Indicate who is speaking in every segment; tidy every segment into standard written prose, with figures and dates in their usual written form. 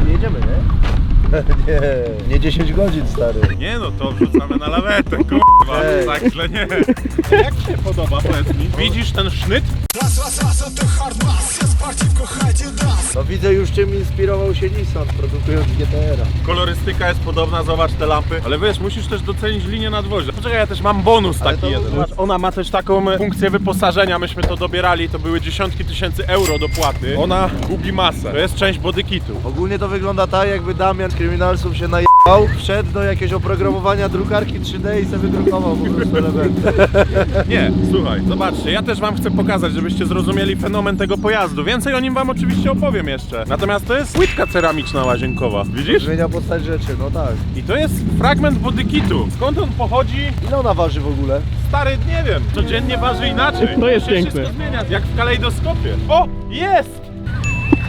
Speaker 1: Nie jedziemy, nie? Nie 10 godzin, stary.
Speaker 2: Nie no, to wrzucamy na lawetę, kurwa, tak źle nie. Jak ci się podoba, powiedz mi? Widzisz ten sznyt?
Speaker 1: No widzę, już czym inspirował się Nissan, produkując GTR-a.
Speaker 2: Kolorystyka jest podobna, zobacz te lampy. Ale wiesz, musisz też docenić linię nadwozia. Poczekaj, ja też mam bonus taki jeden. Zobacz, ona ma też taką funkcję wyposażenia, myśmy to dobierali, to były dziesiątki tysięcy euro dopłaty. Ona gubi masę, to jest część bodykitu.
Speaker 1: Ogólnie to wygląda tak, jakby Damian z Kryminalsów się najebał, wszedł do jakiegoś oprogramowania drukarki 3D i sobie wydrukował po prostu elementy.
Speaker 2: Nie, słuchaj, zobaczcie, ja też wam chcę pokazać, żebyście zrozumieli fenomen tego pojazdu. Więcej o nim wam oczywiście opowiem jeszcze. Natomiast to jest płytka ceramiczna łazienkowa, widzisz?
Speaker 1: Zmienia postać rzeczy, no tak.
Speaker 2: I to jest fragment bodykitu. Skąd on pochodzi?
Speaker 1: Ile ona waży w ogóle?
Speaker 2: Stary, nie wiem, codziennie waży inaczej.
Speaker 3: To jest
Speaker 2: Przecież
Speaker 3: piękne.
Speaker 2: wszystko zmienia, jak w kalejdoskopie. O, jest!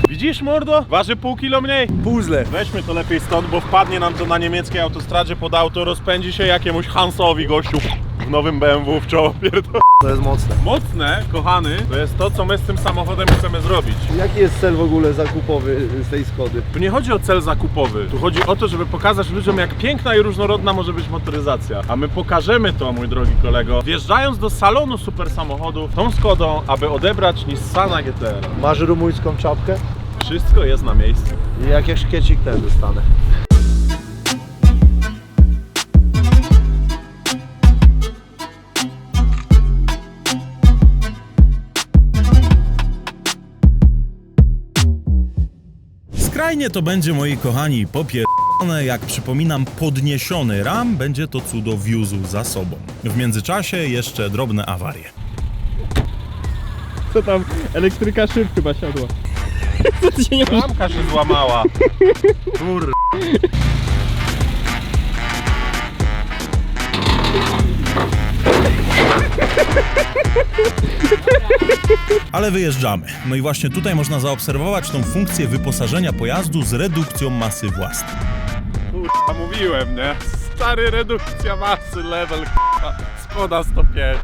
Speaker 2: Widzisz, mordo? Waży pół kilo mniej.
Speaker 1: Puzzle.
Speaker 2: Weźmy to lepiej stąd, bo wpadnie nam to na niemieckiej autostradzie pod auto, rozpędzi się jakiemuś Hansowi gościu w nowym BMW w czoło pierdolę.
Speaker 1: To jest mocne.
Speaker 2: Mocne, kochany, to jest to, co my z tym samochodem chcemy zrobić.
Speaker 1: Jaki jest cel w ogóle zakupowy z tej Skody?
Speaker 2: Tu nie chodzi o cel zakupowy, tu chodzi o to, żeby pokazać ludziom, jak piękna i różnorodna może być motoryzacja. A my pokażemy to, mój drogi kolego, wjeżdżając do salonu super samochodu tą Skodą, aby odebrać Nissana GTR.
Speaker 1: Masz rumuńską czapkę?
Speaker 2: Wszystko jest na miejscu.
Speaker 1: I jakiś szkiecik ten dostanę.
Speaker 4: Skrajnie to będzie, moi kochani, popierdolone, jak przypominam, podniesiony ram, będzie to cudo wiózł za sobą. W międzyczasie jeszcze drobne awarie.
Speaker 3: Co tam? Elektryka szyb chyba siadła. Co ty się nie możesz...
Speaker 2: Ramka się złamała. Kur...
Speaker 4: Ale wyjeżdżamy. No i właśnie tutaj można zaobserwować tą funkcję wyposażenia pojazdu z redukcją masy własnej.
Speaker 2: Kurwa, mówiłem, nie? Stary, redukcja masy, level, kurwa, Skoda 105.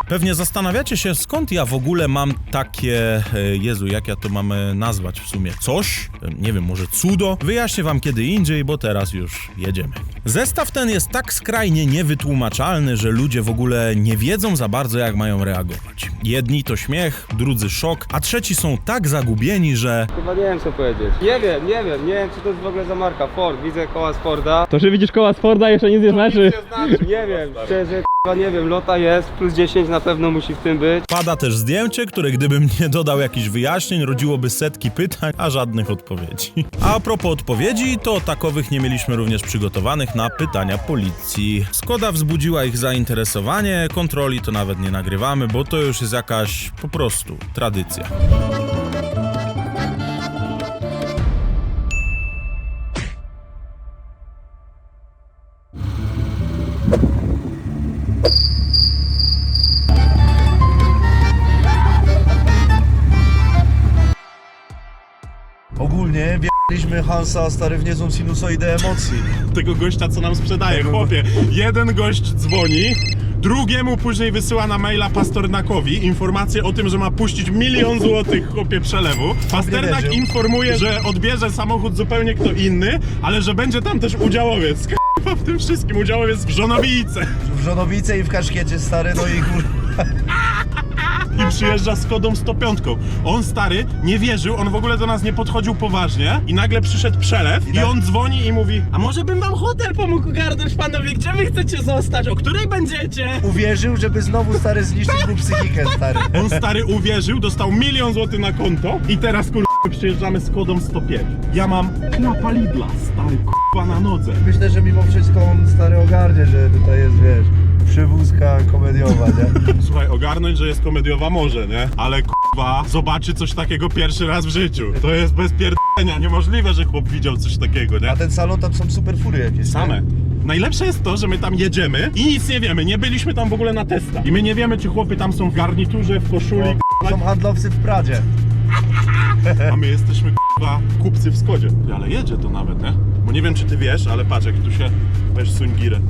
Speaker 4: Pewnie zastanawiacie się, skąd ja w ogóle mam takie, Jezu, jak ja to mam nazwać w sumie, coś, nie wiem, może cudo? Wyjaśnię wam kiedy indziej, bo teraz już jedziemy. Zestaw ten jest tak skrajnie niewytłumaczalny, że ludzie w ogóle nie wiedzą za bardzo, jak mają reagować. Jedni to śmiech, drudzy szok, a trzeci są tak zagubieni, że...
Speaker 5: Chyba nie wiem co powiedzieć. Nie wiem czy to jest w ogóle za marka Ford. Widzę koła z Forda.
Speaker 3: To, że widzisz koła z Forda, jeszcze nic nie znaczy.
Speaker 5: Nie wiem, szczerze nie wiem, lota jest, plus 10 na pewno musi w tym być.
Speaker 4: Pada też zdjęcie, które gdybym nie dodał jakichś wyjaśnień, rodziłoby setki pytań, a żadnych odpowiedzi. A propos odpowiedzi, to takowych nie mieliśmy również przygotowanych na pytania policji. Skoda wzbudziła ich zainteresowanie, kontroli to nawet nie nagrywamy, bo to już jest jakaś po prostu tradycja.
Speaker 1: Ogólnie wjechaliśmy Hansa, stary, w niezłą sinusoidę emocji.
Speaker 2: Tego gościa, co nam sprzedaje, chłopie. Jeden gość dzwoni, drugiemu później wysyła na maila Pasternakowi informację o tym, że ma puścić 1 000 000 złotych, chłopie, przelewu. Pasternak
Speaker 1: wierzył.
Speaker 2: informuje, że odbierze samochód zupełnie kto inny, ale że będzie tam też udziałowiec. K***a, w tym wszystkim udziałowiec w Żonowice.
Speaker 1: W Żonowice i w kaszkiecie, stary, no i
Speaker 2: I przyjeżdża z Skodą 105. On, stary, nie wierzył, on w ogóle do nas nie podchodził poważnie i nagle przyszedł przelew i on dzwoni i mówi: a może bym wam hotel pomógł ogarnąć, panowie, gdzie wy chcecie zostać, o której będziecie?
Speaker 1: uwierzył, żeby znowu, stary, zniszczyć mu psychikę, stary.
Speaker 2: On, stary, uwierzył, dostał 1 000 000 złotych na konto i teraz, przyjeżdżamy z Skodą 105. Ja mam knapa Lidla, stary, na nodze.
Speaker 1: Myślę, że mimo wszystko on, stary, ogarnie, że tutaj jest, wiesz, przywózka komediowa, nie?
Speaker 2: Słuchaj, ogarnąć, że jest komediowa może, nie? Ale zobaczy coś takiego pierwszy raz w życiu. To jest bez pierdolenia, niemożliwe, że chłop widział coś takiego, nie?
Speaker 1: A ten salon, tam są super fury jakieś, nie?
Speaker 2: Same. Najlepsze jest to, że my tam jedziemy i nic nie wiemy, nie byliśmy tam w ogóle na testach. I my nie wiemy, czy chłopy tam są w garniturze, w koszuli,
Speaker 1: Są handlowcy w Pradzie.
Speaker 2: a my jesteśmy kupcy w Skodzie. Ale jedzie to nawet, nie? Bo nie wiem, czy ty wiesz, ale patrz, jak tu się... Weź suń girę.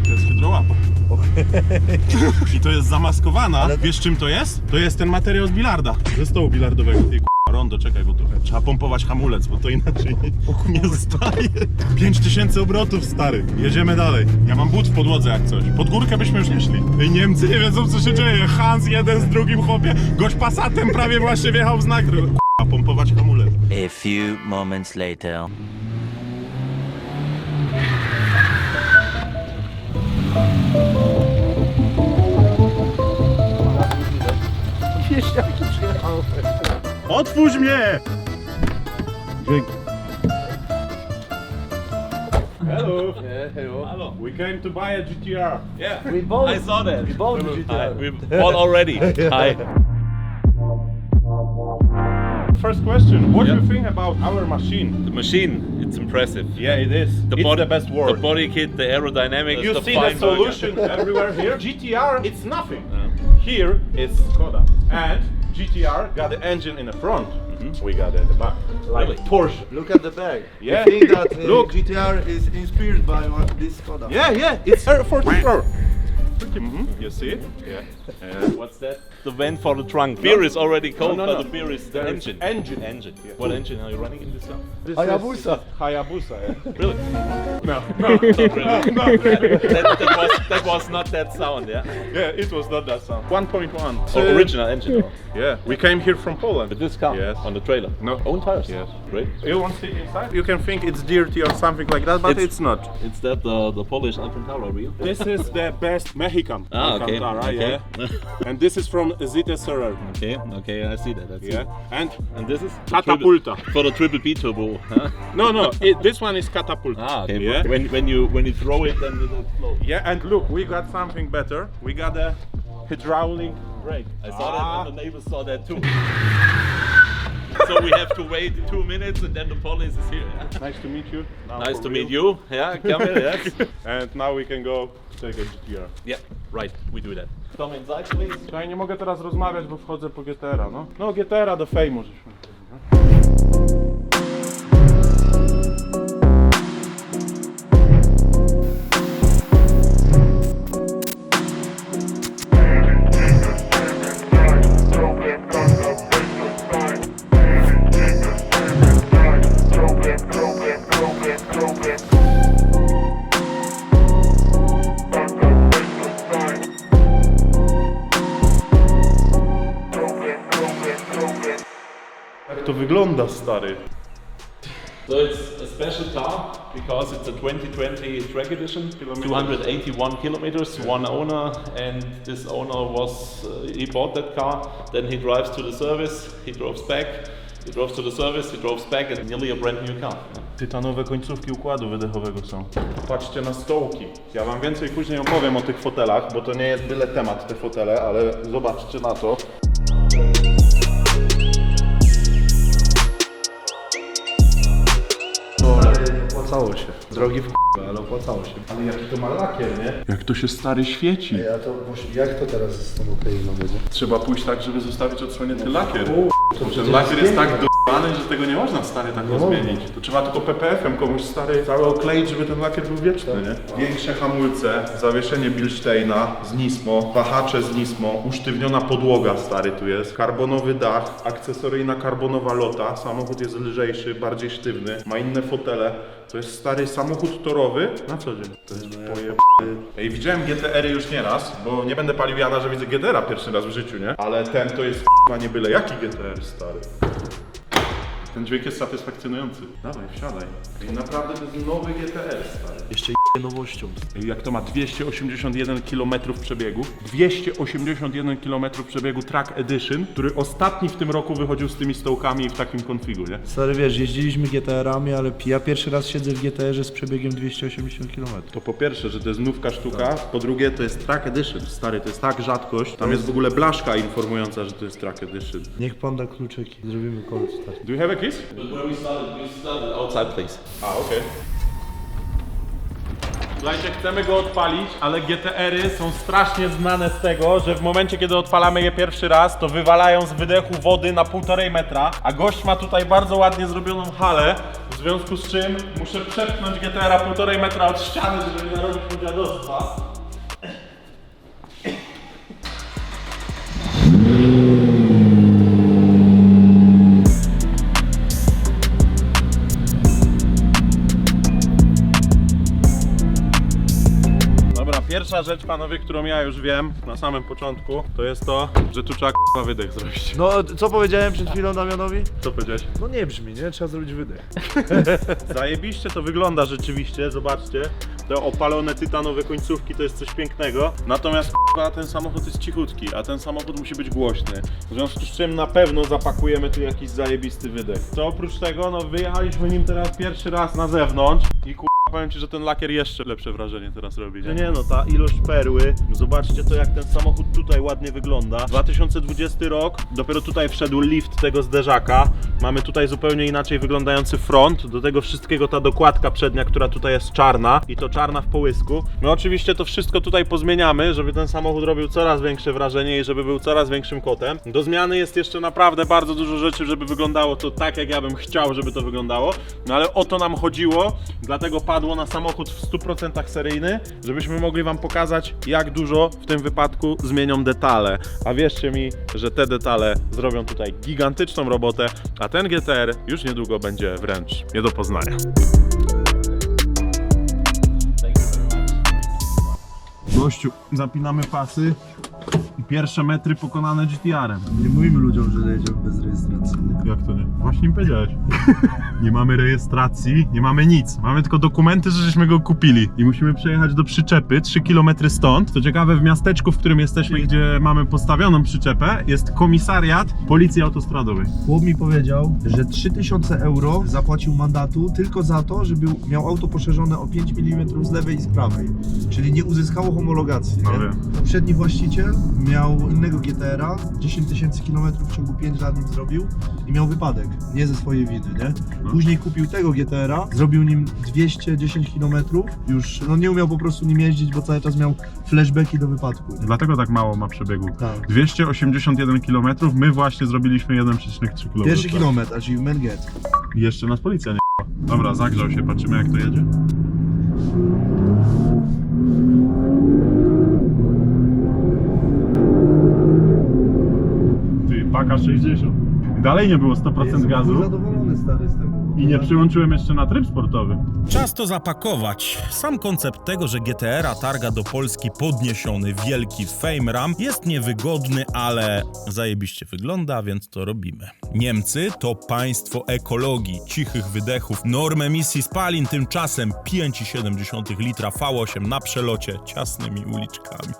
Speaker 2: To jest hydrołapa. I to jest zamaskowana.
Speaker 1: Ale-
Speaker 2: Wiesz czym to jest? To jest ten materiał z bilarda. Ze stołu bilardowego. Ty rondo, czekaj, bo trochę trzeba pompować hamulec, bo to inaczej nie zostaje. 5000 obrotów, stary. Jedziemy dalej. Ja mam but w podłodze jak coś. Pod górkę byśmy już nie szli. Ej, Niemcy nie wiedzą co się dzieje. Hans jeden z drugim chłopie. Gość Passatem prawie właśnie wjechał w znak. Pompować hamulec.
Speaker 6: A few moments later.
Speaker 1: Wieśniaki przyjechały.
Speaker 2: Otwórz mnie! Dzięki. Hello.
Speaker 1: Hello.
Speaker 2: We came to buy a GTR.
Speaker 7: Yeah,
Speaker 1: We both,
Speaker 7: I saw that.
Speaker 1: We both
Speaker 7: Hi,
Speaker 1: GTR.
Speaker 7: we bought already. Hi.
Speaker 2: First question, what do
Speaker 7: Yeah.
Speaker 2: you think about our machine?
Speaker 7: The machine, it's impressive.
Speaker 2: Yeah, it is. It's the best word.
Speaker 7: The body kit, the aerodynamics,
Speaker 2: You
Speaker 7: the
Speaker 2: see
Speaker 7: fine
Speaker 2: the solution everywhere here. GTR, it's nothing. Here is Skoda. And GTR got the engine in the front. We got it in the back. Like
Speaker 7: Really?
Speaker 2: Porsche.
Speaker 1: Look at the bag.
Speaker 2: Yeah.
Speaker 1: I think that
Speaker 2: Look.
Speaker 1: GTR is inspired by this Skoda.
Speaker 2: Yeah, it's for sure. You see it? Yeah.
Speaker 7: What's that? The vent for the trunk. Beer is already cold,
Speaker 2: No,
Speaker 7: but
Speaker 2: no.
Speaker 7: the beer is the
Speaker 2: There is
Speaker 7: engine.
Speaker 2: engine.
Speaker 7: Engine.
Speaker 2: Yeah.
Speaker 7: What engine are you running in this car?
Speaker 2: This
Speaker 1: Hayabusa.
Speaker 2: is Hayabusa, yeah.
Speaker 7: Really?
Speaker 2: No.
Speaker 7: Not really. that was not that sound, yeah?
Speaker 2: Yeah, it was not that sound. 1.1.
Speaker 7: Original engine.
Speaker 2: Yeah. We came here from Poland.
Speaker 7: With this car?
Speaker 2: Yes.
Speaker 7: On the trailer?
Speaker 2: No.
Speaker 7: Own tires?
Speaker 2: Yes.
Speaker 7: Great.
Speaker 2: You want to sit inside? You can think it's dirty or something like that, but it's not.
Speaker 7: It's that the Polish Alcantara wheel?
Speaker 2: This is the best Mexican Alcantara,
Speaker 7: okay.
Speaker 2: yeah. And this is from ZSRR,
Speaker 7: Okay, I see that.
Speaker 2: yeah. And
Speaker 7: this is
Speaker 2: Catapulta.
Speaker 7: for the triple B turbo. Huh?
Speaker 2: no, this one is Catapulta.
Speaker 7: Okay.
Speaker 2: Yeah.
Speaker 7: When you throw it, then it explodes.
Speaker 2: Yeah, and look, we got something better. We got a hydraulic brake.
Speaker 7: I saw that, and the neighbors saw that too. So we have to wait 2 minutes, and then the police is here.
Speaker 2: Nice to meet you. Now
Speaker 7: Nice
Speaker 2: for
Speaker 7: to
Speaker 2: real.
Speaker 7: meet you. Yeah, come here. Yes.
Speaker 2: And now we can go take a GTR.
Speaker 7: Yeah, right. We do that. Come inside, please.
Speaker 2: Ja nie mogę teraz rozmawiać, bo wchodzę po GTR-a, no. No GTR-a do fejmu żeśmy. Jak to wygląda, stary?
Speaker 7: So it's a special car because it's a 2020 track edition, 281 kilometers, one owner, and this owner was, he bought that car, then he drives to the service, he drives back, he drives to the service, he drives back, and nearly a brand new car.
Speaker 2: Tytanowe końcówki układu wydechowego są. Patrzcie na stołki. Ja wam więcej później opowiem o tych fotelach, bo to nie jest byle temat te fotele, ale zobaczcie na to.
Speaker 1: Opłacało się. Drogi w ale opłacało się.
Speaker 2: Ale jaki to ma lakier, nie? Jak to się stary świeci.
Speaker 1: Ja to, jak to teraz z tą Ukrainą będzie?
Speaker 2: Trzeba pójść tak, żeby zostawić odsłonięty lakier.
Speaker 1: To
Speaker 2: Ten lakier jest tak do***any, że tego nie można stary tak rozmienić. To trzeba tylko PPF-em komuś stary cały okleić, żeby ten lakier był wieczny, nie? Większe hamulce, zawieszenie Bilsteina z Nismo, wahacze z Nismo, usztywniona podłoga stary tu jest, karbonowy dach, akcesoryjna karbonowa lota, samochód jest lżejszy, bardziej sztywny, ma inne fotele. To jest stary samochód torowy na co dzień. To jest pojebany. Ej, widziałem GTR-y już nieraz, bo nie będę palił Jana, że widzę GTR-a pierwszy raz w życiu, nie? Ale ten to jest nie byle jaki GTR, stary. Ten dźwięk jest satysfakcjonujący. Dawaj, wsiadaj. I naprawdę to jest nowy GTR, stary.
Speaker 1: Jeszcze nowością.
Speaker 2: Jak to ma 281 km przebiegu, 281 km przebiegu Track Edition, który ostatni w tym roku wychodził z tymi stołkami i w takim konfigu, nie?
Speaker 1: Stary, wiesz, jeździliśmy GTR-ami, ale ja pierwszy raz siedzę w GTR-ze z przebiegiem 280 km.
Speaker 2: To po pierwsze, że to jest nówka sztuka, po drugie to jest Track Edition, stary, to jest tak rzadkość, tam jest w ogóle blaszka informująca, że to jest Track Edition.
Speaker 1: Niech pan da kluczyki, zrobimy kolt, stary.
Speaker 2: Do you have a kiss?
Speaker 7: But where we started outside, please.
Speaker 2: A, okej. Słuchajcie, chcemy go odpalić, ale GTR-y są strasznie znane z tego, że w momencie, kiedy odpalamy je pierwszy raz, to wywalają z wydechu wody na 1,5 metra, a gość ma tutaj bardzo ładnie zrobioną halę, w związku z czym muszę przepchnąć GTR-a 1,5 metra od ściany, żeby nie narobić mu dziadostwa. Pierwsza rzecz, panowie, którą ja już wiem na samym początku, to jest to, że tu trzeba k***a wydech zrobić.
Speaker 1: No, co powiedziałem przed chwilą Damianowi?
Speaker 2: Co powiedziałeś?
Speaker 1: No nie brzmi, nie? Trzeba zrobić wydech.
Speaker 2: Zajebiście to wygląda rzeczywiście, zobaczcie. Te opalone tytanowe końcówki to jest coś pięknego. Natomiast k***a, ten samochód jest cichutki, a ten samochód musi być głośny. W związku z czym na pewno zapakujemy tu jakiś zajebisty wydech. To oprócz tego, no wyjechaliśmy nim teraz pierwszy raz na zewnątrz i powiem ci, że ten lakier jeszcze lepsze wrażenie teraz robi. Nie no, ta ilość perły, zobaczcie to jak ten samochód tutaj ładnie wygląda. 2020 rok, dopiero tutaj wszedł lift tego zderzaka. Mamy tutaj zupełnie inaczej wyglądający front, do tego wszystkiego ta dokładka przednia, która tutaj jest czarna i to czarna w połysku. My oczywiście to wszystko tutaj pozmieniamy, żeby ten samochód robił coraz większe wrażenie i żeby był coraz większym kotem. Do zmiany jest jeszcze naprawdę bardzo dużo rzeczy, żeby wyglądało to tak, jak ja bym chciał, żeby to wyglądało. No ale o to nam chodziło, dlatego padło na samochód w 100% seryjny, żebyśmy mogli wam pokazać, jak dużo w tym wypadku zmienią detale. A wierzcie mi, że te detale zrobią tutaj gigantyczną robotę, a ten GTR już niedługo będzie wręcz nie do poznania. Gościu, zapinamy pasy i pierwsze metry pokonane GTR-em.
Speaker 1: Nie mówimy ludziom, że jedziemy bez rejestracji.
Speaker 2: Jak to nie? Właśnie im powiedziałeś. Nie mamy rejestracji, nie mamy nic. Mamy tylko dokumenty, że żeśmy go kupili. I musimy przejechać do przyczepy 3 km stąd. Co ciekawe, w miasteczku, w którym jesteśmy, gdzie mamy postawioną przyczepę, jest komisariat Policji Autostradowej.
Speaker 1: Chłop mi powiedział, że 3000 euro zapłacił mandatu tylko za to, żeby miał auto poszerzone o 5 mm z lewej i z prawej. Czyli nie uzyskało homologacji.
Speaker 2: No
Speaker 1: Nie?
Speaker 2: wiem.
Speaker 1: Poprzedni właściciel miał innego GTR-a, 10 000 km w ciągu 5 lat nim zrobił i miał wypadek, nie ze swojej winy, nie? Później kupił tego GTR-a, zrobił nim 210 km, już no nie umiał po prostu nim jeździć, bo cały czas miał flashbacki do wypadku. Nie?
Speaker 2: Dlatego tak mało ma przebiegu.
Speaker 1: Tak.
Speaker 2: 281 km, my właśnie zrobiliśmy 1,3 km.
Speaker 1: Pierwszy kilometr, achievement get.
Speaker 2: I jeszcze nas policja nie j***a. Dobra, zagrzał się, patrzymy jak to jedzie. Ty, paka 60. I dalej nie było 100% gazu.
Speaker 1: Zadowolony stary z tego.
Speaker 2: I nie przyłączyłem jeszcze na tryb sportowy.
Speaker 4: Czas to zapakować. Sam koncept tego, że GTR-a targa do Polski podniesiony, wielki Fame Ram jest niewygodny, ale zajebiście wygląda, więc to robimy. Niemcy to państwo ekologii, cichych wydechów, norm emisji spalin, tymczasem 5,7 litra V8 na przelocie ciasnymi uliczkami.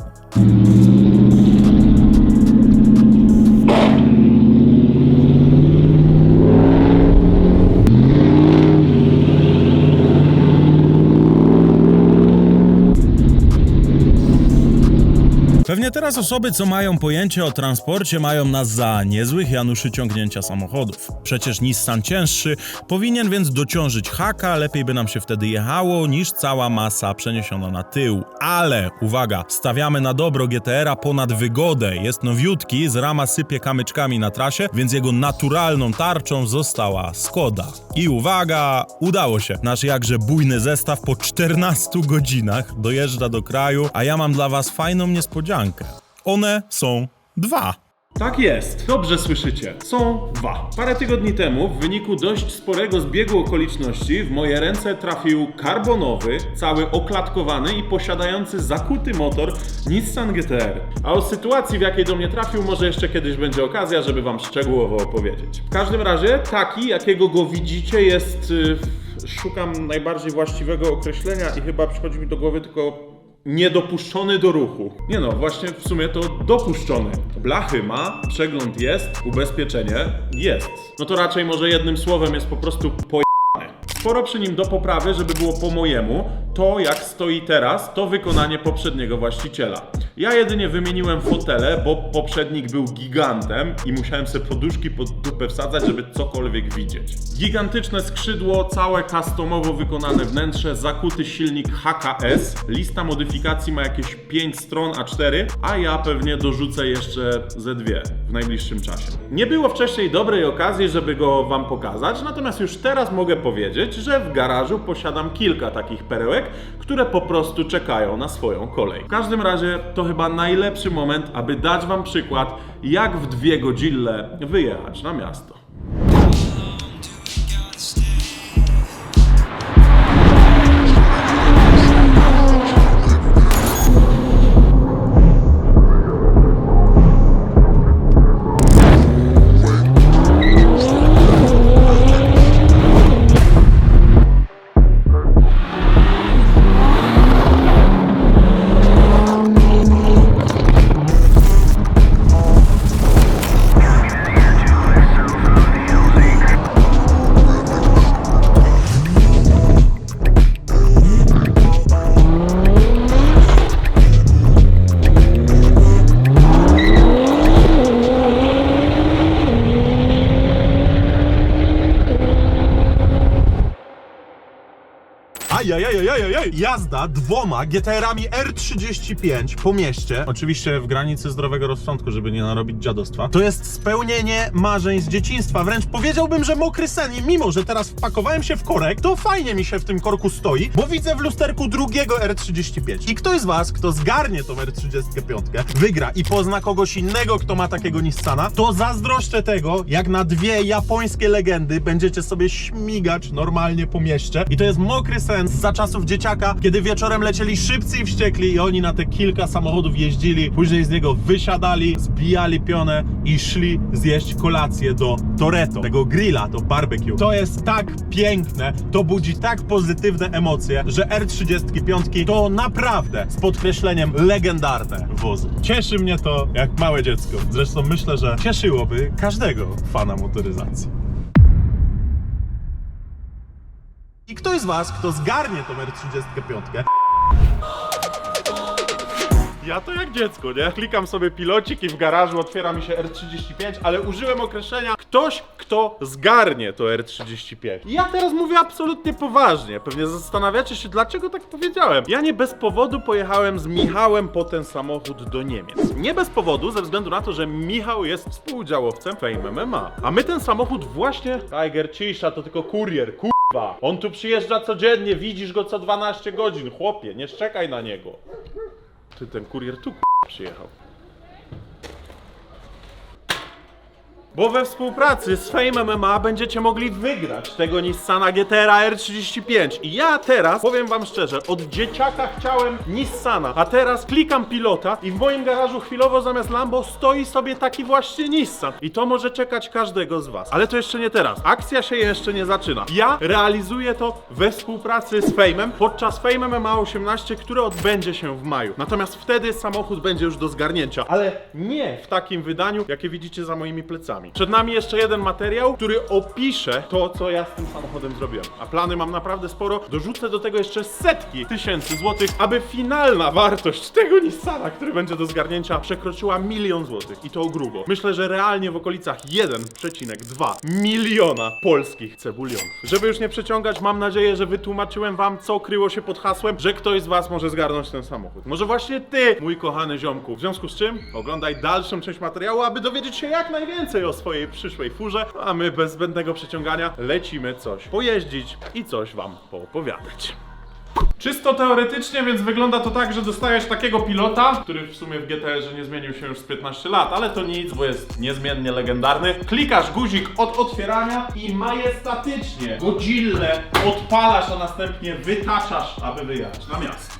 Speaker 4: Pewnie teraz osoby, co mają pojęcie o transporcie, mają nas za niezłych Januszy ciągnięcia samochodów. Przecież Nissan cięższy powinien więc dociążyć haka, lepiej by nam się wtedy jechało niż cała masa przeniesiona na tył. Ale, uwaga, stawiamy na dobro GTR-a ponad wygodę. Jest nowiutki, z rama sypie kamyczkami na trasie, więc jego naturalną tarczą została Skoda. I uwaga, udało się. Nasz jakże bujny zestaw po 14 godzinach dojeżdża do kraju, a ja mam dla was fajną niespodziankę. One są dwa.
Speaker 2: Tak jest, dobrze słyszycie. Są dwa. Parę tygodni temu, w wyniku dość sporego zbiegu okoliczności, w moje ręce trafił karbonowy, cały oklatkowany i posiadający zakuty motor Nissan GTR. A o sytuacji, w jakiej do mnie trafił, może jeszcze kiedyś będzie okazja, żeby wam szczegółowo opowiedzieć. W każdym razie, taki, jakiego go widzicie, jest... Szukam najbardziej właściwego określenia i chyba przychodzi mi do głowy tylko... niedopuszczony do ruchu. Nie no, właśnie w sumie to dopuszczony. Blachy ma, przegląd jest, ubezpieczenie jest. No to raczej może jednym słowem jest po prostu pojebane. Sporo przy nim do poprawy, żeby było po mojemu. To jak stoi teraz, to wykonanie poprzedniego właściciela. Ja jedynie wymieniłem fotele, bo poprzednik był gigantem i musiałem sobie poduszki pod dupę wsadzać, żeby cokolwiek widzieć. Gigantyczne skrzydło, całe customowo wykonane wnętrze, zakuty silnik HKS. Lista modyfikacji ma jakieś 5 stron A4, a ja pewnie dorzucę jeszcze ze 2 w najbliższym czasie. Nie było wcześniej dobrej okazji, żeby go wam pokazać, natomiast już teraz mogę powiedzieć, że w garażu posiadam kilka takich perełek, które po prostu czekają na swoją kolej. W każdym razie to chyba najlepszy moment, aby dać wam przykład, jak w 2 godziny wyjechać na miasto. Ajajajajajajaj. Jazda dwoma GTR-ami R35 po mieście, oczywiście w granicy zdrowego rozsądku, żeby nie narobić dziadostwa, to jest spełnienie marzeń z dzieciństwa. Wręcz powiedziałbym, że mokry sen i mimo, że teraz wpakowałem się w korek, to fajnie mi się w tym korku stoi, bo widzę w lusterku drugiego R35. I ktoś z was, kto zgarnie tą R35, wygra i pozna kogoś innego, kto ma takiego Nissana, to zazdroszczę tego, jak na dwie japońskie legendy będziecie sobie śmigać normalnie po mieście. I to jest mokry sen za czasów dzieciaka, kiedy wieczorem lecieli Szybcy i Wściekli i oni na te kilka samochodów jeździli, później z niego wysiadali, zbijali pionę i szli zjeść kolację do Toretto, tego grilla, to barbecue. To jest tak piękne, to budzi tak pozytywne emocje, że R35 to naprawdę z podkreśleniem legendarne wozy. Cieszy mnie to jak małe dziecko. Zresztą myślę, że cieszyłoby każdego fana motoryzacji. I ktoś z was, kto zgarnie tą R35, ja to jak dziecko, nie? Klikam sobie pilocik i w garażu otwiera mi się R35, ale użyłem określenia ktoś, kto zgarnie to R35. I ja teraz mówię absolutnie poważnie. Pewnie zastanawiacie się, dlaczego tak powiedziałem. Ja nie bez powodu pojechałem z Michałem po ten samochód do Niemiec. Nie bez powodu, ze względu na to, że Michał jest współdziałowcem Fame MMA. A my ten samochód właśnie... Tiger cisza, to tylko kurier, kurwa. On tu przyjeżdża codziennie, widzisz go co 12 godzin. Chłopie, nie szczekaj na niego. Ty, ten kurier tu przyjechał. Bo we współpracy z Fame MMA będziecie mogli wygrać tego Nissana GT-ra R35. I ja teraz, powiem wam szczerze, od dzieciaka chciałem Nissana, a teraz klikam pilota i w moim garażu chwilowo zamiast Lambo stoi sobie taki właśnie Nissan. I to może czekać każdego z was. Ale to jeszcze nie teraz. Akcja się jeszcze nie zaczyna. Ja realizuję to we współpracy z Fame'em podczas Fame MMA 18, które odbędzie się w maju. Natomiast wtedy samochód będzie już do zgarnięcia. Ale nie w takim wydaniu, jakie widzicie za moimi plecami. Przed nami jeszcze jeden materiał, który opisze to, co ja z tym samochodem zrobiłem. A plany mam naprawdę sporo. Dorzucę do tego jeszcze setki tysięcy złotych, aby finalna wartość tego Nissana, który będzie do zgarnięcia, przekroczyła 1 000 000 złotych. I to grubo. Myślę, że realnie w okolicach 1,2 miliona polskich cebulionów. Żeby już nie przeciągać, mam nadzieję, że wytłumaczyłem wam, co kryło się pod hasłem, że ktoś z was może zgarnąć ten samochód. Może właśnie ty, mój kochany ziomku. W związku z czym oglądaj dalszą część materiału, aby dowiedzieć się jak najwięcej o swojej przyszłej furze, a my bez zbędnego przeciągania lecimy coś pojeździć i coś wam poopowiadać. Czysto teoretycznie, więc wygląda to tak, że dostajesz takiego pilota, który w sumie w GTR-ze nie zmienił się już z 15 lat, ale to nic, bo jest niezmiennie legendarny. Klikasz guzik od otwierania i majestatycznie Godzillę odpalasz, a następnie wytaczasz, aby wyjechać na miasto.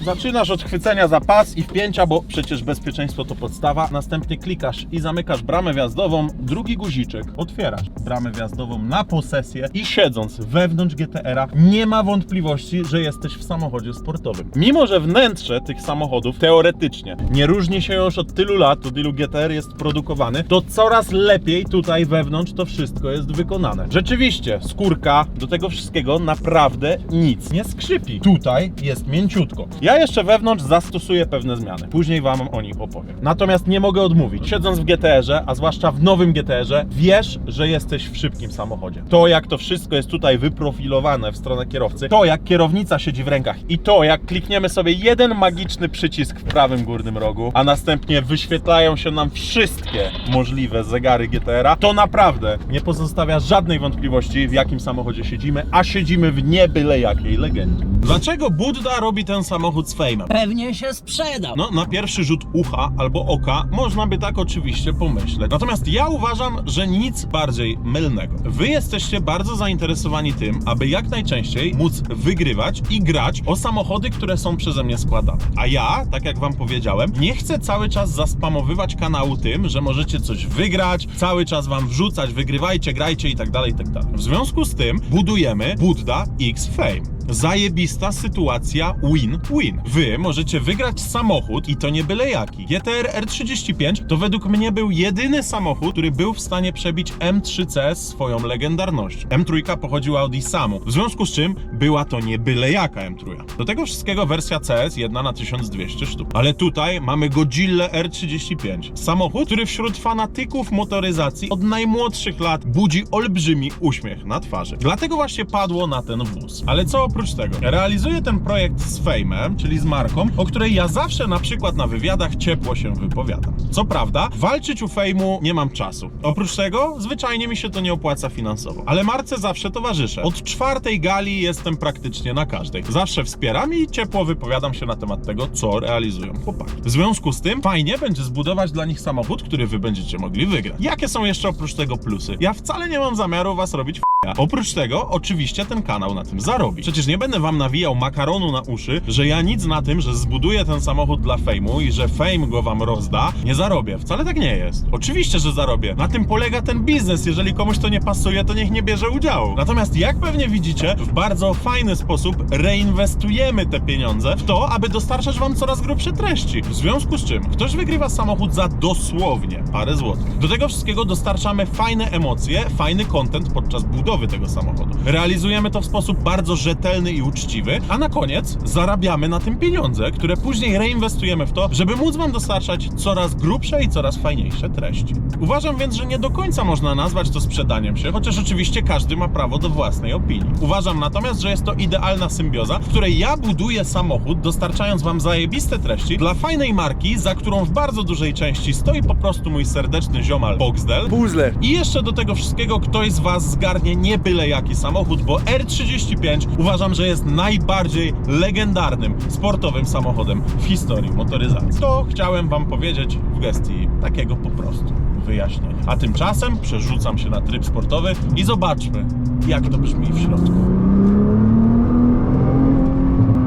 Speaker 2: Zaczynasz od chwycenia za pas i wpięcia, bo przecież bezpieczeństwo to podstawa. Następnie klikasz i zamykasz bramę wjazdową. Drugi guziczek otwierasz bramę wjazdową na posesję i siedząc wewnątrz GTR-a nie ma wątpliwości, że jesteś w samochodzie sportowym. Mimo że wnętrze tych samochodów teoretycznie nie różni się już od tylu lat, od ilu GTR jest produkowany, to coraz lepiej tutaj wewnątrz to wszystko jest wykonane. Rzeczywiście, skórka do tego wszystkiego naprawdę nic nie skrzypi. Tutaj jest mięciutko. Ja jeszcze wewnątrz zastosuję pewne zmiany. Później wam o nich opowiem. Natomiast nie mogę odmówić. Siedząc w GTR-ze, a zwłaszcza w nowym GTR-ze, wiesz, że jesteś w szybkim samochodzie. To, jak to wszystko jest tutaj wyprofilowane w stronę kierowcy, to, jak kierownica siedzi w rękach i to, jak klikniemy sobie jeden magiczny przycisk w prawym górnym rogu, a następnie wyświetlają się nam wszystkie możliwe zegary GTR-a, to naprawdę nie pozostawia żadnej wątpliwości, w jakim samochodzie siedzimy, a siedzimy w nie byle jakiej legendzie. Dlaczego Budda robi ten samochód z Fame'em?
Speaker 8: Pewnie się sprzedał.
Speaker 2: No, na pierwszy rzut ucha albo oka można by tak oczywiście pomyśleć. Natomiast ja uważam, że nic bardziej mylnego. Wy jesteście bardzo zainteresowani tym, aby jak najczęściej móc wygrywać i grać o samochody, które są przeze mnie składane. A ja, tak jak wam powiedziałem, nie chcę cały czas zaspamowywać kanału tym, że możecie coś wygrać, cały czas wam wrzucać, wygrywajcie, grajcie i tak dalej, i tak dalej. W związku z tym budujemy Budda X Fame. zajebista sytuacja win-win. Wy możecie wygrać samochód i to nie byle jaki. GTR R35 to według mnie był jedyny samochód, który był w stanie przebić M3 CS swoją legendarnością. M3 pochodziła od Isamu, w związku z czym była to nie byle jaka M3. Do tego wszystkiego wersja CS 1 na 1200 sztuk. Ale tutaj mamy Godzilla R35. Samochód, który wśród fanatyków motoryzacji od najmłodszych lat budzi olbrzymi uśmiech na twarzy. Dlatego właśnie padło na ten wóz. Ale co oprócz tego? Realizuję ten projekt z Fame'em, czyli z marką, o której ja zawsze na przykład na wywiadach ciepło się wypowiadam. Co prawda, walczyć u Fame'u nie mam czasu. Oprócz tego, zwyczajnie mi się to nie opłaca finansowo. Ale marce zawsze towarzyszę. Od 4. gali jestem praktycznie na każdej. Zawsze wspieram i ciepło wypowiadam się na temat tego, co realizują chłopaki. W związku z tym fajnie będzie zbudować dla nich samochód, który wy będziecie mogli wygrać. Jakie są jeszcze oprócz tego plusy? Ja wcale nie mam zamiaru was robić oprócz tego, oczywiście ten kanał na tym zarobi. Przecież nie będę wam nawijał makaronu na uszy, że ja nic na tym, że zbuduję ten samochód dla Fame'u i że Fame go wam rozda, nie zarobię. Wcale tak nie jest. Oczywiście, że zarobię. Na tym polega ten biznes. Jeżeli komuś to nie pasuje, to niech nie bierze udziału. Natomiast jak pewnie widzicie, w bardzo fajny sposób reinwestujemy te pieniądze w to, aby dostarczać wam coraz grubsze treści. W związku z czym ktoś wygrywa samochód za dosłownie parę złotych. Do tego wszystkiego dostarczamy fajne emocje, fajny content podczas budowy tego samochodu. Realizujemy to w sposób bardzo rzetelny i uczciwy, a na koniec zarabiamy na tym pieniądze, które później reinwestujemy w to, żeby móc wam dostarczać coraz grubsze i coraz fajniejsze treści. Uważam więc, że nie do końca można nazwać to sprzedaniem się, chociaż oczywiście każdy ma prawo do własnej opinii. Uważam natomiast, że jest to idealna symbioza, w której ja buduję samochód, dostarczając wam zajebiste treści dla fajnej marki, za którą w bardzo dużej części stoi po prostu mój serdeczny ziomal Boxdel.
Speaker 5: Puzzle.
Speaker 2: I jeszcze do tego wszystkiego ktoś z was zgarnie nie byle jaki samochód, bo R35 uważam, że jest najbardziej legendarnym sportowym samochodem w historii motoryzacji. To chciałem wam powiedzieć w gestii takiego po prostu wyjaśnienia. A tymczasem przerzucam się na tryb sportowy i zobaczmy, jak to brzmi w środku.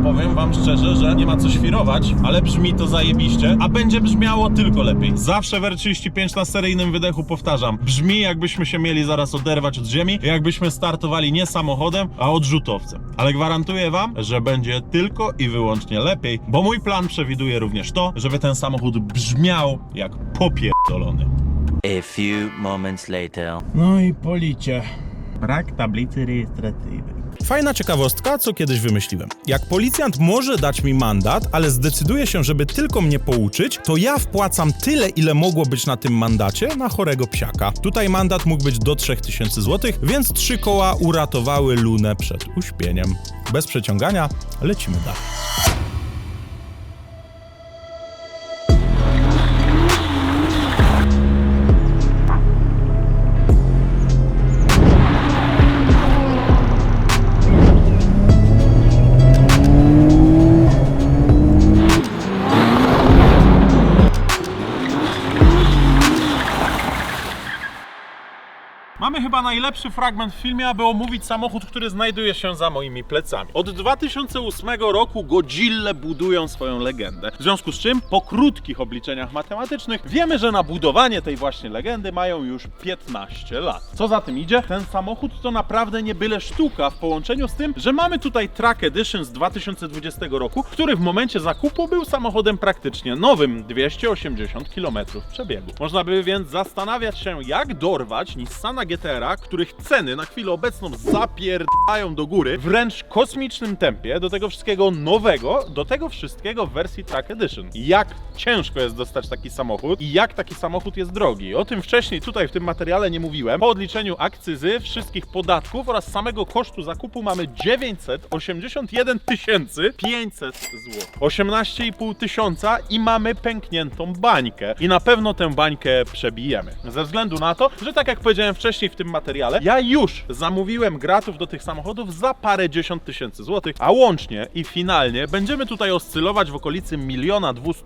Speaker 2: Powiem wam szczerze, że nie ma co świrować, ale brzmi to zajebiście, a będzie brzmiało tylko lepiej. Zawsze w R35 na seryjnym wydechu powtarzam, brzmi jakbyśmy się mieli zaraz oderwać od ziemi, jakbyśmy startowali nie samochodem, a odrzutowcem. Ale gwarantuję wam, że będzie tylko i wyłącznie lepiej, bo mój plan przewiduje również to, żeby ten samochód brzmiał jak popierdolony.
Speaker 6: A few moments later.
Speaker 2: No i policie. Brak tablicy rejestracyjnej.
Speaker 4: Fajna ciekawostka, co kiedyś wymyśliłem. Jak policjant może dać mi mandat, ale zdecyduje się, żeby tylko mnie pouczyć, to ja wpłacam tyle, ile mogło być na tym mandacie na chorego psiaka. Tutaj mandat mógł być do 3000 zł, więc 3 koła uratowały Lunę przed uśpieniem. Bez przeciągania, lecimy dalej.
Speaker 2: Mamy chyba najlepszy fragment w filmie, aby omówić samochód, który znajduje się za moimi plecami. Od 2008 roku Godzilla budują swoją legendę. W związku z czym, po krótkich obliczeniach matematycznych, wiemy, że na budowanie tej właśnie legendy mają już 15 lat. Co za tym idzie? Ten samochód to naprawdę nie byle sztuka w połączeniu z tym, że mamy tutaj Track Edition z 2020 roku, który w momencie zakupu był samochodem praktycznie nowym, 280 km przebiegu. Można by więc zastanawiać się, jak dorwać Nissana GTR-a, których ceny na chwilę obecną zapierdają do góry w wręcz kosmicznym tempie, do tego wszystkiego nowego, do tego wszystkiego w wersji Track Edition. Jak ciężko jest dostać taki samochód i jak taki samochód jest drogi. O tym wcześniej tutaj w tym materiale nie mówiłem. Po odliczeniu akcyzy, wszystkich podatków oraz samego kosztu zakupu mamy 981 500 zł. 18,5 tysiąca i mamy pękniętą bańkę. I na pewno tę bańkę przebijemy. Ze względu na to, że tak jak powiedziałem wcześniej w tym materiale, ja już zamówiłem gratów do tych samochodów za parędziesiąt tysięcy złotych, a łącznie i finalnie będziemy tutaj oscylować w okolicy 1 200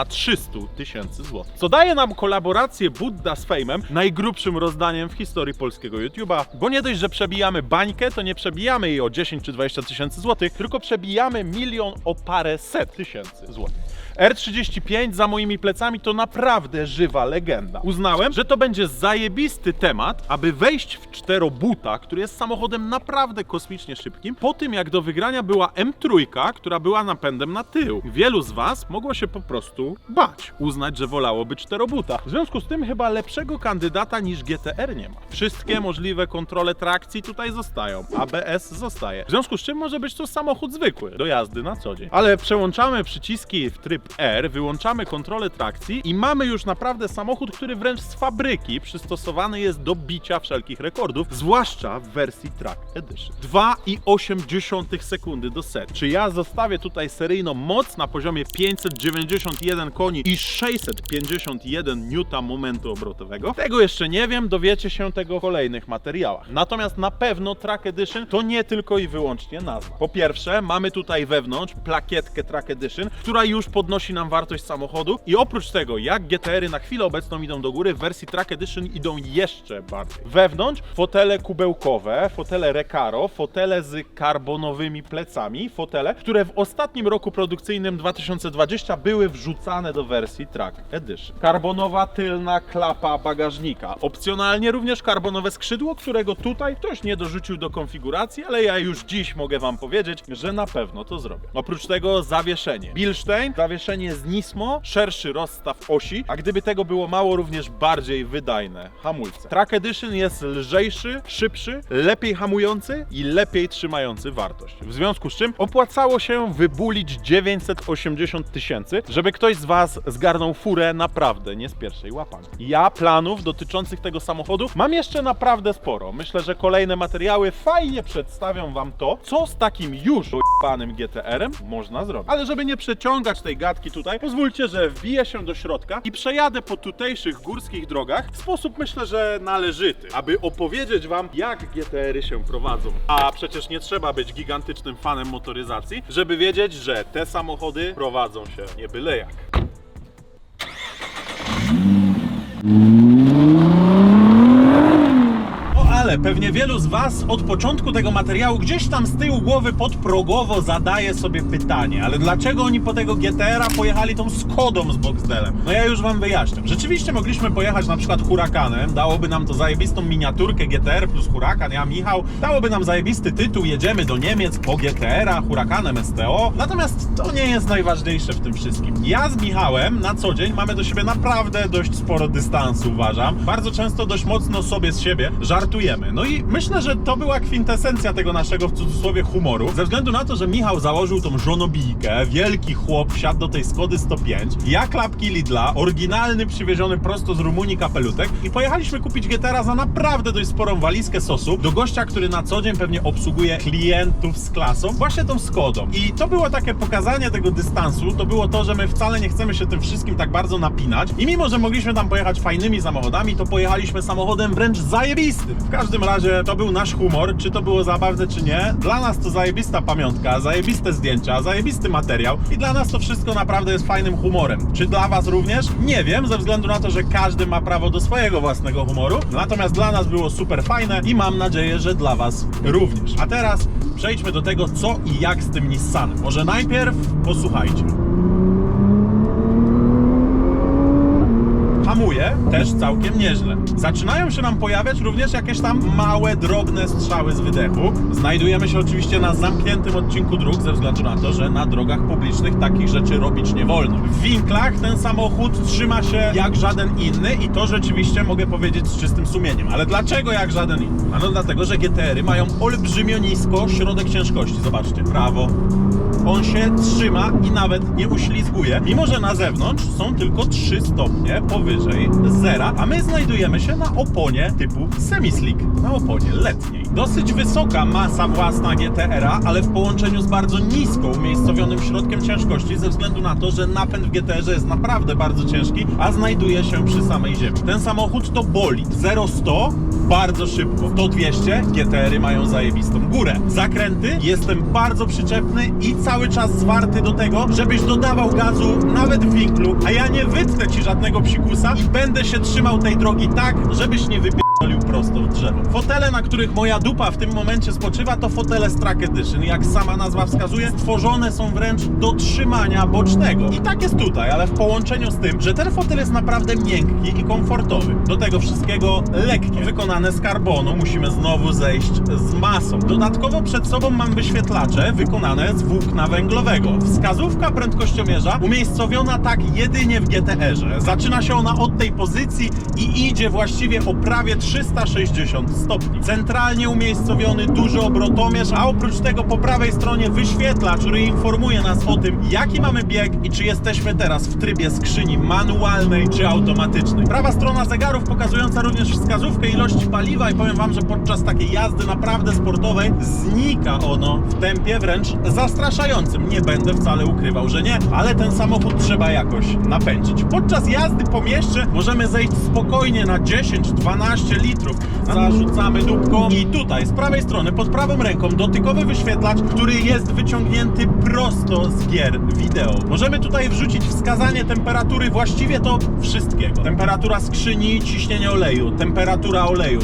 Speaker 2: 300 000 złotych. Co daje nam kolaborację Budda z Fame'em najgrubszym rozdaniem w historii polskiego YouTube'a, bo nie dość, że przebijamy bańkę, to nie przebijamy jej o 10 czy 20 tysięcy złotych, tylko przebijamy 1 000 000 o paręset tysięcy złotych. R35 za moimi plecami to naprawdę żywa legenda. Uznałem, że to będzie zajebisty temat, aby wejść w czterobuta, który jest samochodem naprawdę kosmicznie szybkim, po tym jak do wygrania była M3, która była napędem na tył. Wielu z was mogło się po prostu bać, uznać, że wolałoby czterobuta. W związku z tym chyba lepszego kandydata niż GTR nie ma. Wszystkie możliwe kontrole trakcji tutaj zostają, ABS zostaje. W związku z czym może być to samochód zwykły, do jazdy na co dzień. Ale przełączamy przyciski w tryb R, wyłączamy kontrolę trakcji i mamy już naprawdę samochód, który wręcz z fabryki przystosowany jest do bicia wszelkich rekordów, zwłaszcza w wersji Track Edition. 2,8 sekundy do set. Czy ja zostawię tutaj seryjną moc na poziomie 591 koni i 651 Nm momentu obrotowego? Tego jeszcze nie wiem, dowiecie się tego w kolejnych materiałach. Natomiast na pewno Track Edition to nie tylko i wyłącznie nazwa. Po pierwsze, mamy tutaj wewnątrz plakietkę Track Edition, która już podnosi nam wartość samochodu i oprócz tego, jak GTR-y na chwilę obecną idą do góry, w wersji Track Edition idą jeszcze bardziej. Wewnątrz fotele kubełkowe, fotele Recaro, fotele z karbonowymi plecami, fotele, które w ostatnim roku produkcyjnym 2020 były wrzucane do wersji Track Edition. Karbonowa tylna klapa bagażnika. Opcjonalnie również karbonowe skrzydło, którego tutaj ktoś nie dorzucił do konfiguracji, ale ja już dziś mogę wam powiedzieć, że na pewno to zrobię. Oprócz tego zawieszenie. Bilstein, zawieszenie z Nismo, szerszy rozstaw osi, a gdyby tego było mało, również bardziej wydajne hamulce. Track Edition jest lżejszy, szybszy, lepiej hamujący i lepiej trzymający wartość. W związku z czym opłacało się wybulić 980 000, żeby ktoś z was zgarnął furę naprawdę nie z pierwszej łapanki. Ja planów dotyczących tego samochodu mam jeszcze naprawdę sporo. Myślę, że kolejne materiały fajnie przedstawią wam to, co z takim już dojebanym GTR-em można zrobić. Ale żeby nie przeciągać tej gadki tutaj, pozwólcie, że wbiję się do środka i przejadę po tutejszych górskich drogach w sposób, myślę, że należyty, aby opowiedzieć wam, jak GTR-y się prowadzą. A przecież nie trzeba być gigantycznym fanem motoryzacji, żeby wiedzieć, że te samochody prowadzą się nie byle jak. Ale pewnie wielu z was od początku tego materiału gdzieś tam z tyłu głowy podprogowo zadaje sobie pytanie, ale dlaczego oni po tego GTR-a pojechali tą Skodą z Boxdelem? No ja już wam wyjaśniam. Rzeczywiście mogliśmy pojechać na przykład Hurakanem, dałoby nam to zajebistą miniaturkę GTR plus Hurakan, ja Michał, dałoby nam zajebisty tytuł, jedziemy do Niemiec po GTR-a, Hurakanem STO, natomiast to nie jest najważniejsze w tym wszystkim. Ja z Michałem na co dzień mamy do siebie naprawdę dość sporo dystansu, uważam. Bardzo często dość mocno sobie z siebie żartujemy. No i myślę, że to była kwintesencja tego naszego w cudzysłowie humoru, ze względu na to, że Michał założył tą żonobijkę, wielki chłop wsiadł do tej Skody 105, ja klapki Lidla, oryginalny przywieziony prosto z Rumunii kapelutek i pojechaliśmy kupić GTR-a za naprawdę dość sporą walizkę sosu do gościa, który na co dzień pewnie obsługuje klientów z klasą, właśnie tą Skodą. I to było takie pokazanie tego dystansu, to było to, że my wcale nie chcemy się tym wszystkim tak bardzo napinać i mimo, że mogliśmy tam pojechać fajnymi samochodami, to pojechaliśmy samochodem wręcz zajebistym. W każdym razie to był nasz humor, czy to było zabawne, czy nie. Dla nas to zajebista pamiątka, zajebiste zdjęcia, zajebisty materiał i dla nas to wszystko naprawdę jest fajnym humorem. Czy dla was również? Nie wiem, ze względu na to, że każdy ma prawo do swojego własnego humoru. Natomiast dla nas było super fajne i mam nadzieję, że dla was również. A teraz przejdźmy do tego, co i jak z tym Nissanem. Może najpierw posłuchajcie. Hamuje też całkiem nieźle. Zaczynają się nam pojawiać również jakieś tam małe, drobne strzały z wydechu. Znajdujemy się oczywiście na zamkniętym odcinku dróg, ze względu na to, że na drogach publicznych takich rzeczy robić nie wolno. W winklach ten samochód trzyma się jak żaden inny i to rzeczywiście mogę powiedzieć z czystym sumieniem. Ale dlaczego jak żaden inny? Ano dlatego, że GTR-y mają olbrzymio nisko środek ciężkości. Zobaczcie, prawo. On się trzyma i nawet nie uślizguje, mimo że na zewnątrz są tylko 3 stopnie powyżej zera, a my znajdujemy się na oponie typu semi-slick, na oponie letniej. Dosyć wysoka masa własna GTR-a, ale w połączeniu z bardzo nisko umiejscowionym środkiem ciężkości, ze względu na to, że napęd w GTR-ze jest naprawdę bardzo ciężki, a znajduje się przy samej ziemi. Ten samochód to bolid. 0-100 bardzo szybko. To 200 GTR-y mają zajebistą górę. Zakręty jestem bardzo przyczepny i cały czas zwarty do tego, żebyś dodawał gazu nawet w winklu, a ja nie wytnę ci żadnego psikusa i będę się trzymał tej drogi tak, żebyś nie wypierdolił pierdolił prosto w drzewo. Fotele, na których moja dupa w tym momencie spoczywa, to fotele z Track Edition. Jak sama nazwa wskazuje, stworzone są wręcz do trzymania bocznego. I tak jest tutaj, ale w połączeniu z tym, że ten fotel jest naprawdę miękki i komfortowy. Do tego wszystkiego lekkie, wykonane z karbonu, musimy znowu zejść z masą. Dodatkowo przed sobą mam wyświetlacze wykonane z włókna węglowego. Wskazówka prędkościomierza umiejscowiona tak jedynie w GTR-ze. Zaczyna się ona od tej pozycji i idzie właściwie o prawie 360 stopni. Centralnie umiejscowiony duży obrotomierz, a oprócz tego po prawej stronie wyświetlacz, który informuje nas o tym, jaki mamy bieg i czy jesteśmy teraz w trybie skrzyni manualnej czy automatycznej. Prawa strona zegarów pokazująca również wskazówkę ilości paliwa i powiem wam, że podczas takiej jazdy naprawdę sportowej znika ono w tempie wręcz zastraszającym. Nie będę wcale ukrywał, że nie, ale ten samochód trzeba jakoś napędzić. Podczas jazdy po mieście możemy zejść spokojnie na 10-12 litrów. Zarzucamy dupką i tutaj z prawej strony pod prawą ręką dotykowy wyświetlacz, który jest wyciągnięty prosto z gier wideo. Możemy tutaj wrzucić wskazanie temperatury właściwie to wszystkiego. Temperatura skrzyni, ciśnienie oleju,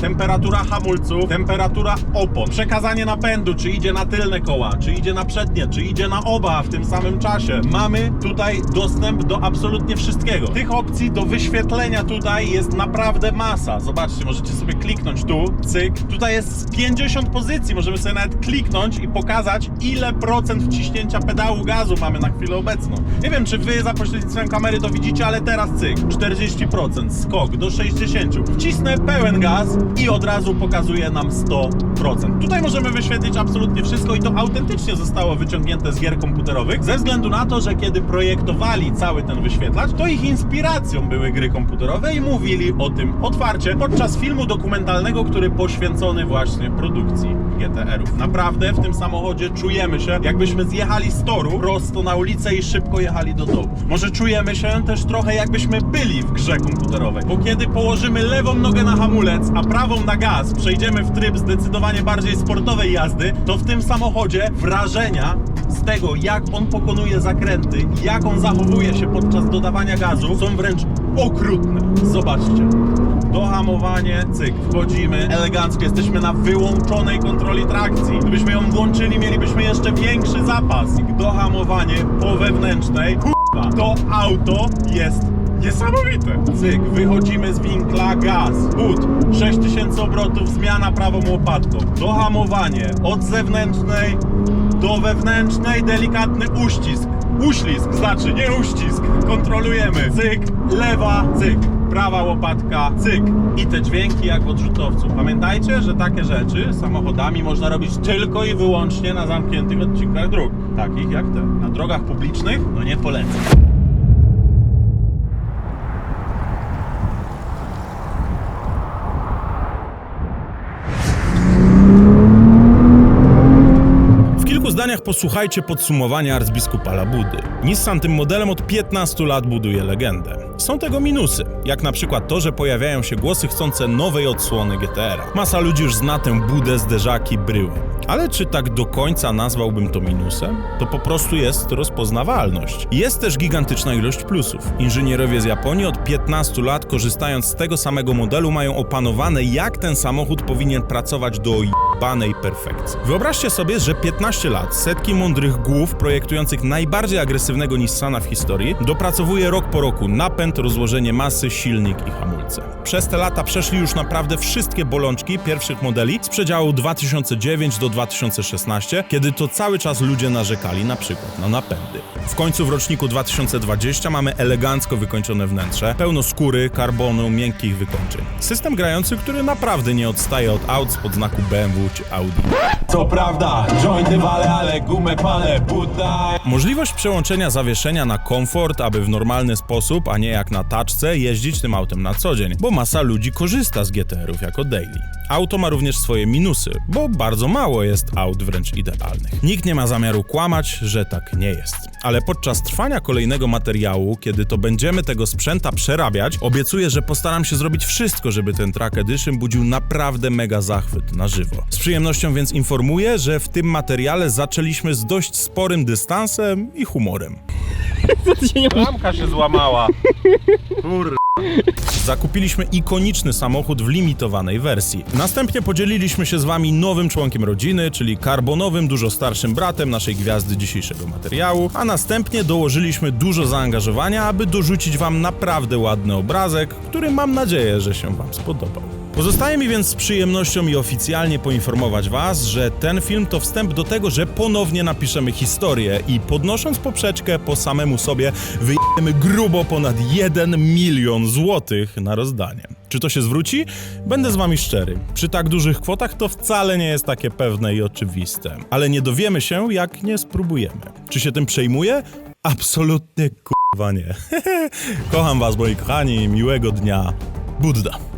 Speaker 2: temperatura hamulców, temperatura opon, przekazanie napędu, czy idzie na tylne koła, czy idzie na przednie, czy idzie na oba w tym samym czasie. Mamy tutaj dostęp do absolutnie wszystkiego. Tych opcji do wyświetlenia tutaj jest naprawdę masa. Zobaczcie, możecie sobie kliknąć tu, cyk. Tutaj jest 50 pozycji, możemy sobie nawet kliknąć i pokazać, ile procent wciśnięcia pedału gazu mamy na chwilę obecną. Nie wiem, czy wy za pośrednictwem kamery to widzicie, ale teraz cyk, 40%, skok do 60%. Wcisnę pełen gaz i od razu pokazuje nam 100%. Tutaj możemy wyświetlić absolutnie wszystko i to autentycznie zostało wyciągnięte z gier komputerowych, ze względu na to, że kiedy projektowali cały ten wyświetlacz, to ich inspiracją były gry komputerowe i mówili o tym otwarcie podczas filmu dokumentalnego, który poświęcony właśnie produkcji GTR-ów. Naprawdę w tym samochodzie czujemy się, jakbyśmy zjechali z toru prosto na ulicę i szybko jechali do domu. Może czujemy się też trochę, jakbyśmy byli w grze komputerowej, bo kiedy położymy lewą nogę na hamulec, a prawą na gaz, przejdziemy w tryb zdecydowanie bardziej sportowej jazdy, to w tym samochodzie wrażenia z tego, jak on pokonuje zakręty i jak on zachowuje się podczas dodawania gazu, są wręcz okrutne. Zobaczcie. Dohamowanie, cyk, wchodzimy elegancko, jesteśmy na wyłączonej kontroli trakcji. Gdybyśmy ją włączyli, mielibyśmy jeszcze większy zapas. Dohamowanie po wewnętrznej, to auto jest niesamowite. Cyk, wychodzimy z winkla, gaz, but, 6000 obrotów, zmiana prawą łopatką. Dohamowanie od zewnętrznej do wewnętrznej, delikatny uścisk. Uślizg, znaczy nie uścisk. Kontrolujemy. Cyk, lewa, cyk. Prawa łopatka, cyk. I te dźwięki jak w odrzutowcu. Pamiętajcie, że takie rzeczy samochodami można robić tylko i wyłącznie na zamkniętych odcinkach dróg. Takich jak te. Na drogach publicznych, no nie polecam.
Speaker 4: W kilku zdaniach posłuchajcie podsumowania arcybiskupa Labudy. Nissan tym modelem od 15 lat buduje legendę. Są tego minusy, jak na przykład to, że pojawiają się głosy chcące nowej odsłony GTR-a. Masa ludzi już zna tę budę, zderzaki, bryły. Ale czy tak do końca nazwałbym to minusem? To po prostu jest rozpoznawalność. Jest też gigantyczna ilość plusów. Inżynierowie z Japonii od 15 lat, korzystając z tego samego modelu, mają opanowane, jak ten samochód powinien pracować do jebanej perfekcji. Wyobraźcie sobie, że 15 lat, setki mądrych głów projektujących najbardziej agresywnego Nissana w historii dopracowuje rok po roku napęd, rozłożenie masy, silnik i hamulce. Przez te lata przeszli już naprawdę wszystkie bolączki pierwszych modeli z przedziału 2009 do 2016, kiedy to cały czas ludzie narzekali na przykład na napędy. W końcu w roczniku 2020 mamy elegancko wykończone wnętrze, pełno skóry, karbonu, miękkich wykończeń. System grający, który naprawdę nie odstaje od aut spod znaku BMW czy Audi.
Speaker 2: Co prawda, jointy wale, ale gumę palę, buta.
Speaker 4: Możliwość przełączenia zawieszenia na komfort, aby w normalny sposób, a nie jak na taczce, jeździć tym autem na co dzień, bo masa ludzi korzysta z GTR-ów jako daily. Auto ma również swoje minusy, bo bardzo mało jest aut wręcz idealnych. Nikt nie ma zamiaru kłamać, że tak nie jest. Ale podczas trwania kolejnego materiału, kiedy to będziemy tego sprzęta przerabiać, obiecuję, że postaram się zrobić wszystko, żeby ten Track Edition budził naprawdę mega zachwyt na żywo. Z przyjemnością więc informuję, że w tym materiale zaczęliśmy z dość sporym dystansem i humorem.
Speaker 3: Co ty się nie...
Speaker 2: Ramka się złamała. Kurde.
Speaker 4: Zakupiliśmy ikoniczny samochód w limitowanej wersji. Następnie podzieliliśmy się z wami nowym członkiem rodziny, czyli karbonowym, dużo starszym bratem naszej gwiazdy dzisiejszego materiału, a następnie dołożyliśmy dużo zaangażowania, aby dorzucić wam naprawdę ładny obrazek, który mam nadzieję, że się wam spodobał. Pozostaje mi więc z przyjemnością i oficjalnie poinformować was, że ten film to wstęp do tego, że ponownie napiszemy historię i podnosząc poprzeczkę po samemu sobie wyjdziemy grubo ponad 1 milion złotych na rozdanie. Czy to się zwróci? Będę z wami szczery. Przy tak dużych kwotach to wcale nie jest takie pewne i oczywiste. Ale nie dowiemy się, jak nie spróbujemy. Czy się tym przejmuję? Absolutnie k***wa nie. Kocham was, moi kochani, miłego dnia. Budda.